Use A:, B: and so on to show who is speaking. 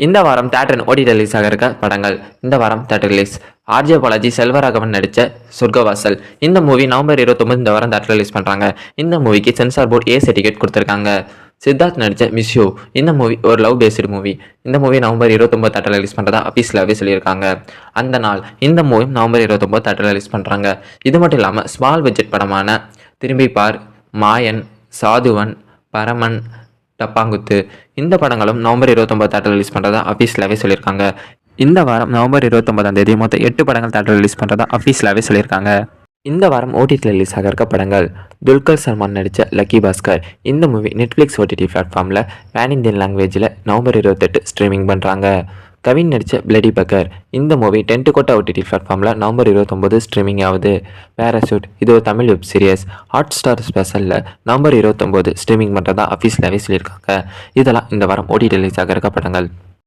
A: இந்த வாரம் theatre OTT release ஆக இருக்க படங்கள். இந்த வாரம் theatre release RJ Balaji Selvaraghavan நடித்த சொர்க்கவாசல். இந்த மூவி நவம்பர் 29 இந்த வாரம் தேட்டர் ரிலீஸ் பண்ணுறாங்க. இந்த மூவிக்கு சென்சார் போர்டு ஏ சர்டிஃபிகேட் கொடுத்துருக்காங்க. சித்தார்த் நடித்த மிஸ் யூ இந்த மூவி ஒரு லவ் பேஸ்டு மூவி. இந்த மூவி நவம்பர் 29 தேட்டர் ரிலீஸ் பண்ணுறதா அஃபீஷியலாகவே சொல்லியிருக்காங்க. அந்த நாள் இந்த மூவி நவம்பர் 29 தேட்டர் ரிலீஸ் பண்ணுறாங்க. இது மட்டும் இல்லாமல் ஸ்மால் பட்ஜெட் படமான திரும்பி பார், மாயன், சாதுவன், பரமன், டப்பாங்குத்து இந்த படங்களும் நவம்பர் 29 தேட்டர் ரிலீஸ் பண்ணுறதா அஃபீஷியலாகவே சொல்லியிருக்காங்க. இந்த வாரம் நவம்பர் 29 மொத்தம் 8 படங்கள் தேட்டர் ரிலீஸ் பண்ணுறதா அஃபீஷியலாகவே சொல்லியிருக்காங்க. இந்த வாரம் ஓடிடி ரிலீஸ் ஆக இருக்க படங்கள். துல்கர் சல்மான் நடித்த லக்கி பாஸ்கர். இந்த மூவி நெட்ஃப்ளிக்ஸ் ஓடிடி பிளாட்ஃபார்மில் பேன் இந்தியன் லாங்குவேஜில் நவம்பர் 28 ஸ்ட்ரீமிங் பண்ணுறாங்க. கவின் நடித்த பிளடி பக்கர். இந்த மூவி 10 கோட்டா ஓடிடி பிளாட்ஃபார்மில் நவம்பர் 29 ஸ்ட்ரீமிங் ஆகுது. பேராசூட் இது ஒரு Tamil web series. Hotstar ஸ்பெஷலில் நவம்பர் 29 ஸ்ட்ரீமிங் பண்ணுறதா அஃபீஷியலாகவே சொல்லியிருக்காங்க. இதெல்லாம் இந்த வாரம் ஓடிடி ரிலீஸ் ஆக இருக்க படங்கள்.